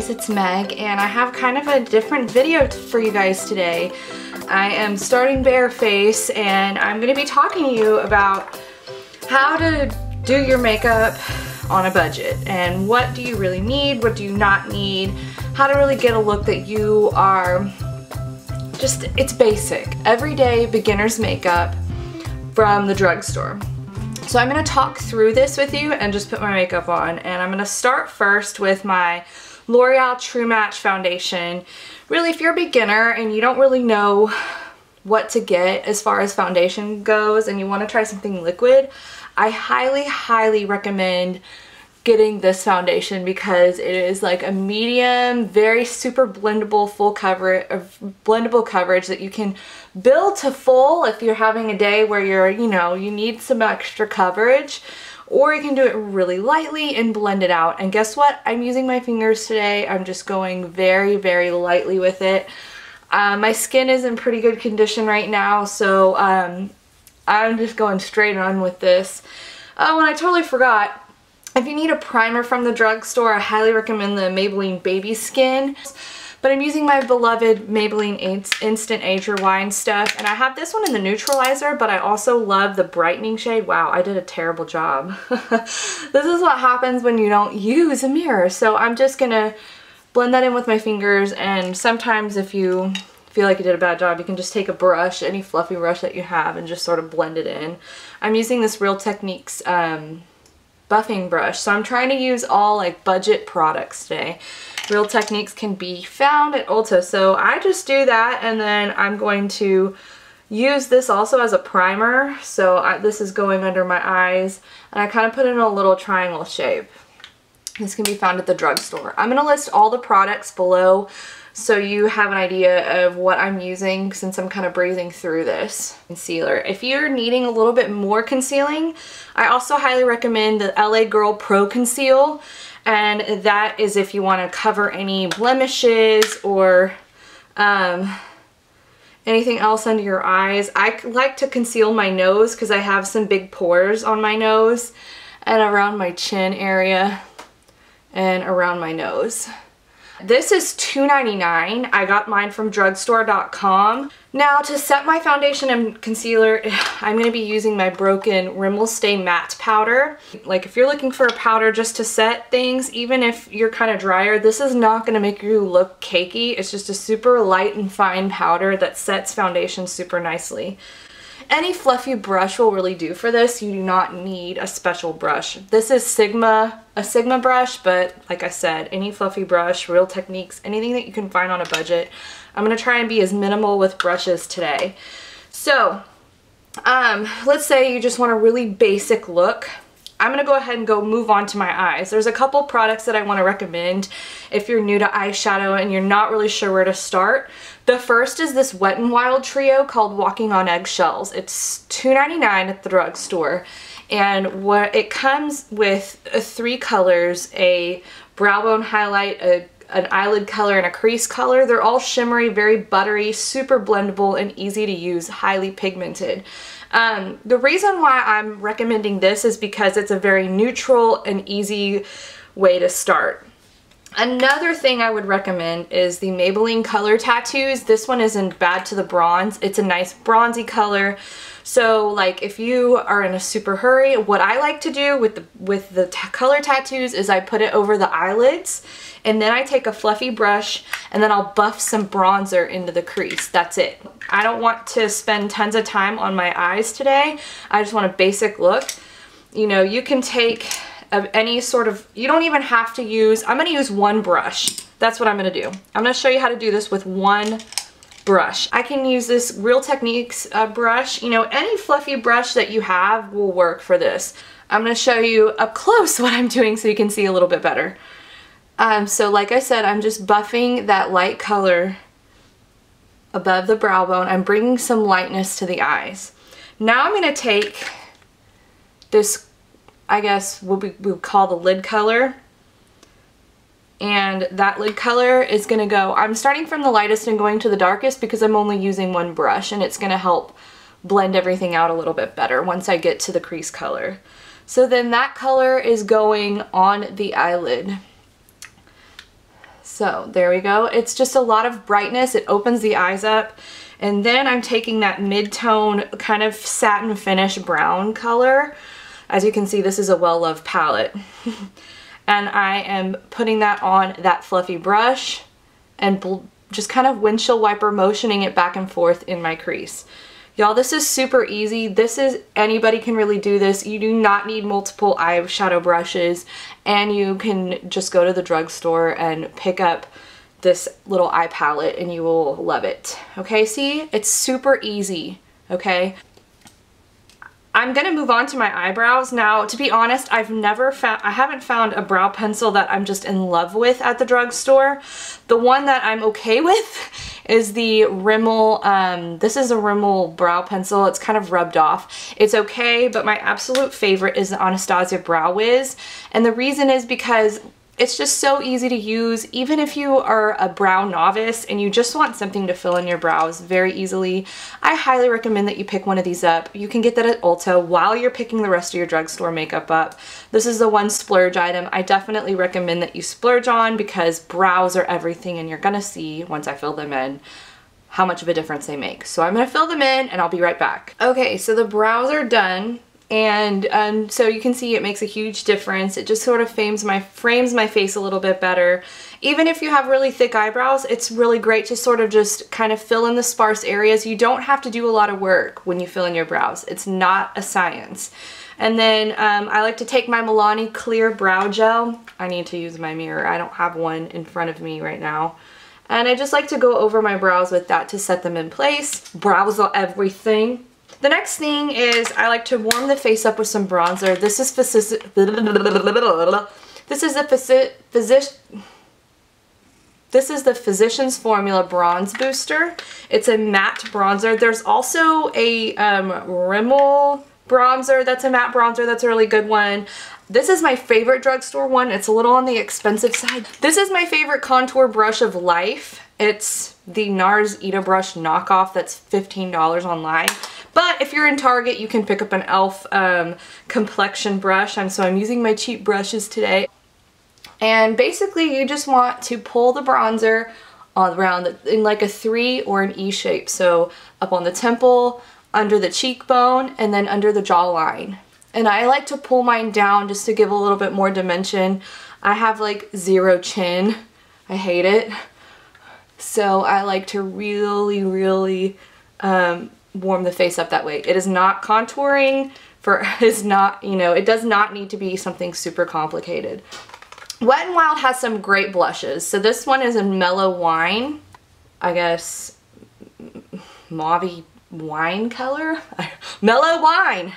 guys, it's Meg, and I have kind of a different video for you guys today. I am starting bare face, and I'm going to be talking to you about how to do your makeup on a budget, and what do you really need, what do you not need, how to really get a look that you are just, it's basic, everyday beginner's makeup from the drugstore. So I'm going to talk through this with you and just put my makeup on, and I'm going to start first with my L'Oreal True Match foundation. Really, if you're a beginner and you don't really know what to get as far as foundation goes and you want to try something liquid, I highly recommend getting this foundation because it is like a medium, very super blendable, full coverage, blendable coverage that you can build to full if you're having a day where you're, you know, you need some extra coverage, or you can do it really lightly and blend it out. And guess what? I'm using my fingers today. I'm just going very lightly with it. My skin is in pretty good condition right now, so I'm just going straight on with this. Oh, and I totally forgot. If you need a primer from the drugstore, I highly recommend the Maybelline Baby Skin. But I'm using my beloved Maybelline Instant Age Rewind stuff. And I have this one in the neutralizer, but I also love the brightening shade. Wow, I did a terrible job. This is what happens when you don't use a mirror. So I'm just going to blend that in with my fingers. And sometimes if you feel like you did a bad job, you can just take a brush, any fluffy brush that you have, and just sort of blend it in. I'm using this Real Techniques buffing brush, so I'm trying to use all like budget products today. Real Techniques can be found at Ulta, so I just do that, and then I'm going to use this also as a primer. So this is going under my eyes, and I kind of put it in a little triangle shape. This can be found at the drugstore. I'm going to list all the products below so you have an idea of what I'm using since I'm kind of breezing through this concealer. If you're needing a little bit more concealing, I also highly recommend the LA Girl Pro Conceal, and that is if you want to cover any blemishes or anything else under your eyes. I like to conceal my nose because I have some big pores on my nose and around my chin area and around my nose. This is $2.99. I got mine from drugstore.com. Now to set my foundation and concealer, I'm going to be using my Broken Rimmel Stay Matte Powder. Like if you're looking for a powder just to set things, even if you're kind of drier, this is not going to make you look cakey. It's just a super light and fine powder that sets foundation super nicely. Any fluffy brush will really do for this. You do not need a special brush. This is a Sigma brush, but like I said, any fluffy brush, Real Techniques, anything that you can find on a budget. I'm going to try and be as minimal with brushes today. So, let's say you just want a really basic look. I'm going to go ahead and move on to my eyes. There's a couple products that I want to recommend if you're new to eyeshadow and you're not really sure where to start. The first is this Wet n Wild trio called Walking on Eggshells. It's $2.99 at the drugstore, and it comes with 3 colors, a brow bone highlight, an eyelid color, and a crease color. They're all shimmery, very buttery, super blendable, and easy to use, highly pigmented. The reason why I'm recommending this is because it's a very neutral and easy way to start. Another thing I would recommend is the Maybelline Color Tattoos. This one isn't bad to the bronze. It's a nice bronzy color. So like if you are in a super hurry, what I like to do with the color tattoos is I put it over the eyelids, and then I take a fluffy brush and then I'll buff some bronzer into the crease. That's it. I don't want to spend tons of time on my eyes today. I just want a basic look. You know, you can take any sort of, you don't even have to use, I'm going to use one brush. That's what I'm going to do. I'm going to show you how to do this with one brush. I can use this Real Techniques brush. You know, any fluffy brush that you have will work for this. I'm going to show you up close what I'm doing so you can see a little bit better. So like I said, I'm just buffing that light color above the brow bone. I'm bringing some lightness to the eyes. Now I'm going to take this, I guess what we would call the lid color, and that lid color is going to go, I'm starting from the lightest and going to the darkest because I'm only using one brush, and it's going to help blend everything out a little bit better once I get to the crease color. So then that color is going on the eyelid. So there we go. It's just a lot of brightness. It opens the eyes up. And then I'm taking that mid-tone kind of satin finish brown color. As you can see, this is a well-loved palette. And I am putting that on that fluffy brush and just kind of windshield wiper motioning it back and forth in my crease. Y'all, this is super easy. Anybody can really do this. You do not need multiple eyeshadow brushes, and you can just go to the drugstore and pick up this little eye palette and you will love it. Okay, see? It's super easy, okay? I'm gonna move on to my eyebrows. Now, to be honest, I haven't found a brow pencil that I'm just in love with at the drugstore. The one that I'm okay with is the Rimmel, this is a Rimmel brow pencil. It's kind of rubbed off. It's okay, but my absolute favorite is the Anastasia Brow Wiz. And the reason is because it's just so easy to use, even if you are a brow novice and you just want something to fill in your brows very easily. I highly recommend that you pick one of these up. You can get that at Ulta while you're picking the rest of your drugstore makeup up. This is the one splurge item I definitely recommend that you splurge on, because brows are everything, and you're gonna see once I fill them in how much of a difference they make. So I'm gonna fill them in and I'll be right back. Okay, so the brows are done. And so you can see it makes a huge difference. It just sort of frames my face a little bit better. Even if you have really thick eyebrows, it's really great to sort of just kind of fill in the sparse areas. You don't have to do a lot of work when you fill in your brows. It's not a science. And then I like to take my Milani Clear Brow Gel. I need to use my mirror. I don't have one in front of me right now. And I just like to go over my brows with that to set them in place. Brows are everything. The next thing is I like to warm the face up with some bronzer. This is the Physicians Formula Bronze Booster. It's a matte bronzer. There's also a Rimmel bronzer that's a matte bronzer. That's a really good one. This is my favorite drugstore one. It's a little on the expensive side. This is my favorite contour brush of life. It's the Nars Ita Brush Knockoff. That's $15 online. But if you're in Target, you can pick up an e.l.f. complexion brush. So I'm using my cheap brushes today. And basically, you just want to pull the bronzer around in like a 3 or an E shape. So up on the temple, under the cheekbone, and then under the jawline. And I like to pull mine down just to give a little bit more dimension. I have like zero chin. I hate it. So I like to really, really warm the face up that way. It is not contouring it does not need to be something super complicated. Wet n Wild has some great blushes. So this one is a Mellow Wine, I guess mauve wine color? Mellow Wine.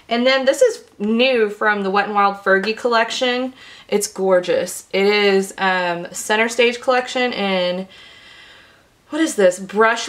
And then this is new from the Wet n Wild Fergie Collection. It's gorgeous. It is Center Stage Collection in, what is this? Brush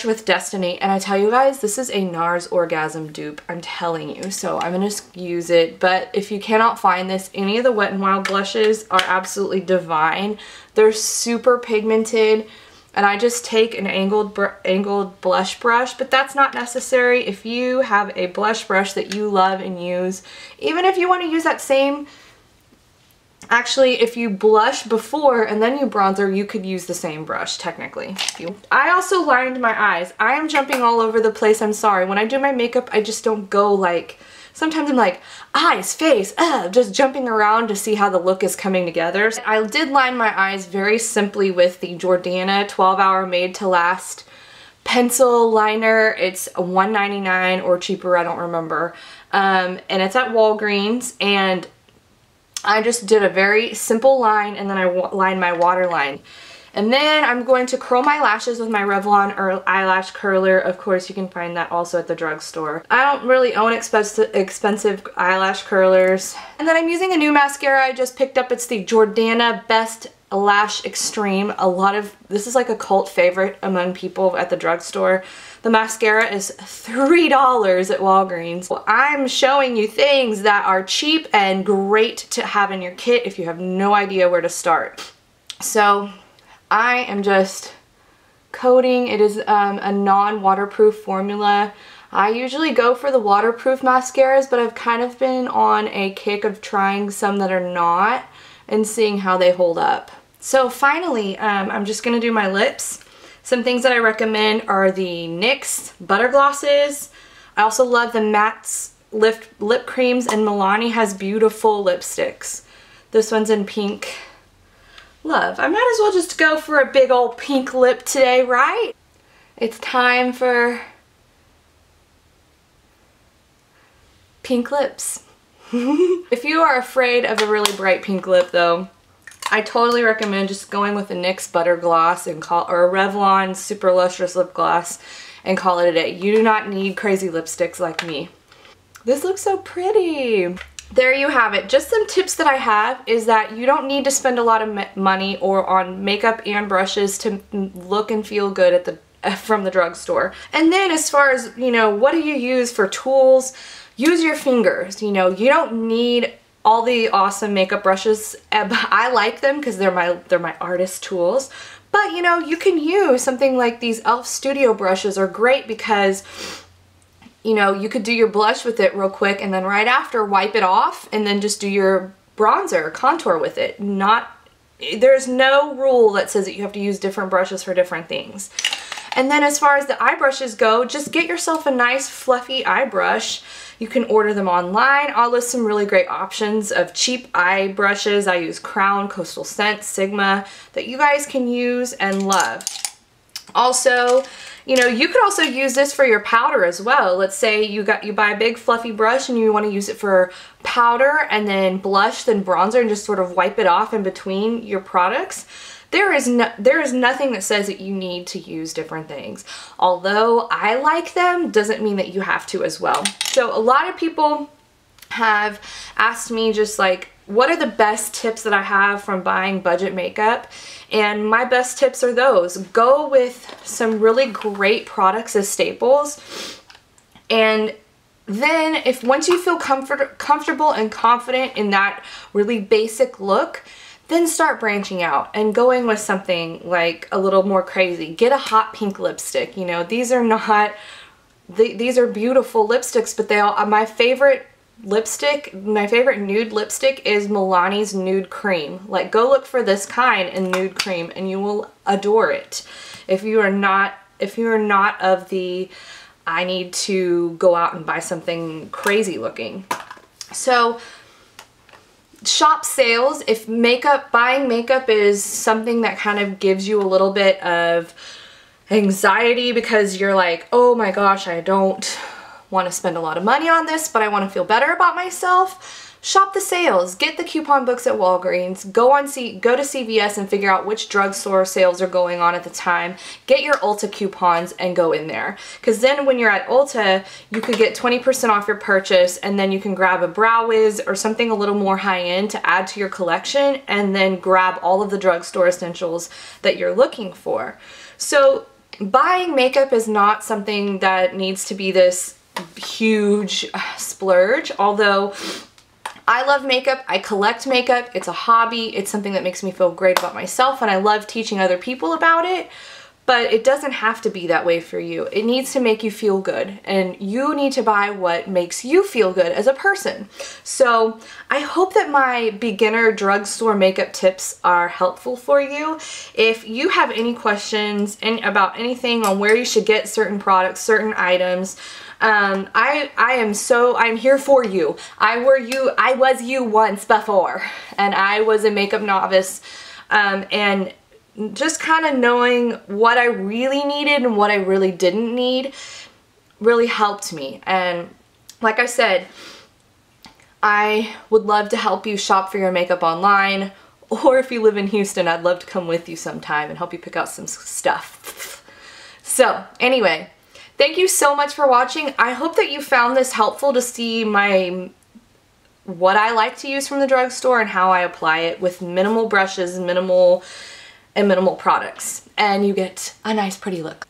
with Destiny. And I tell you guys, this is a Nars Orgasm dupe. I'm telling you. So I'm going to use it. But if you cannot find this, any of the Wet n Wild blushes are absolutely divine. They're super pigmented. And I just take an angled blush brush, but that's not necessary. If you have a blush brush that you love and use, even if you want to use that same, actually, if you blush before and then you bronzer, you could use the same brush, technically. I also lined my eyes. I am jumping all over the place, I'm sorry. When I do my makeup, I just don't go like, sometimes I'm like, eyes, face, just jumping around to see how the look is coming together. I did line my eyes very simply with the Jordana 12-Hour Made to Last pencil liner. It's $1.99 or cheaper, I don't remember. And it's at Walgreens, and I just did a very simple line, and then I lined my waterline. And then I'm going to curl my lashes with my Revlon eyelash curler. Of course, you can find that also at the drugstore. I don't really own expensive eyelash curlers. And then I'm using a new mascara I just picked up. It's the Jordana Best Lash Extreme. This is like a cult favorite among people at the drugstore. The mascara is $3 at Walgreens. Well, I'm showing you things that are cheap and great to have in your kit if you have no idea where to start. So I am just coating. It is a non-waterproof formula. I usually go for the waterproof mascaras, but I've kind of been on a kick of trying some that are not and seeing how they hold up. So finally, I'm just gonna do my lips. Some things that I recommend are the NYX butter glosses. I also love the matte lip creams, and Milani has beautiful lipsticks. This one's in pink. Love. I might as well just go for a big old pink lip today, right? It's time for pink lips. If you are afraid of a really bright pink lip though, I totally recommend just going with a NYX butter gloss and or a Revlon super lustrous lip gloss and call it a day. You do not need crazy lipsticks like me. This looks so pretty. There you have it. Just some tips that I have is that you don't need to spend a lot of money or on makeup and brushes to look and feel good at the from the drugstore. And then as far as, you know, what do you use for tools? Use your fingers. You know, you don't need all the awesome makeup brushes. I like them because they're my artist tools. But you know, you can use something like these e.l.f. Studio brushes are great because, you know, you could do your blush with it real quick and then right after wipe it off and then just do your bronzer or contour with it. There's no rule that says that you have to use different brushes for different things. And then as far as the eye brushes go, just get yourself a nice fluffy eye brush. You can order them online. I'll list some really great options of cheap eye brushes. I use Crown, Coastal Scent, Sigma that you guys can use and love. Also, you know, you could also use this for your powder as well. Let's say you buy a big fluffy brush and you want to use it for powder and then blush, then bronzer, and just sort of wipe it off in between your products. There is nothing that says that you need to use different things. Although I like them, doesn't mean that you have to as well. So a lot of people have asked me just like, what are the best tips that I have from buying budget makeup? And my best tips are those. Go with some really great products as staples. And then once you feel comfortable and confident in that really basic look, then start branching out and going with something like a little more crazy. Get a hot pink lipstick. You know, these are beautiful lipsticks, but my favorite nude lipstick is Milani's Nude Cream. Like, go look for this kind in Nude Cream and you will adore it. If you are not of the, I need to go out and buy something crazy looking. So shop sales. If buying makeup is something that kind of gives you a little bit of anxiety because you're like, oh my gosh, I don't want to spend a lot of money on this, but I want to feel better about myself, shop the sales. Get the coupon books at Walgreens. Go to CVS and figure out which drugstore sales are going on at the time. Get your Ulta coupons and go in there. Because then when you're at Ulta, you could get 20% off your purchase, and then you can grab a Brow Wiz or something a little more high-end to add to your collection, and then grab all of the drugstore essentials that you're looking for. So buying makeup is not something that needs to be this huge splurge, although I love makeup, I collect makeup, it's a hobby, it's something that makes me feel great about myself, and I love teaching other people about it, but it doesn't have to be that way for you. It needs to make you feel good, and you need to buy what makes you feel good as a person. So I hope that my beginner drugstore makeup tips are helpful for you. If you have any questions about anything on where you should get certain products, certain items, I'm here for you. I was you once before, and I was a makeup novice, and just kind of knowing what I really needed and what I really didn't need really helped me. And like I said, I would love to help you shop for your makeup online, or if you live in Houston, I'd love to come with you sometime and help you pick out some stuff. So anyway, thank you so much for watching. I hope that you found this helpful to see what I like to use from the drugstore and how I apply it with minimal brushes and minimal products, and you get a nice pretty look.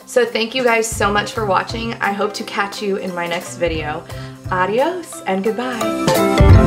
So thank you guys so much for watching. I hope to catch you in my next video. Adios and goodbye.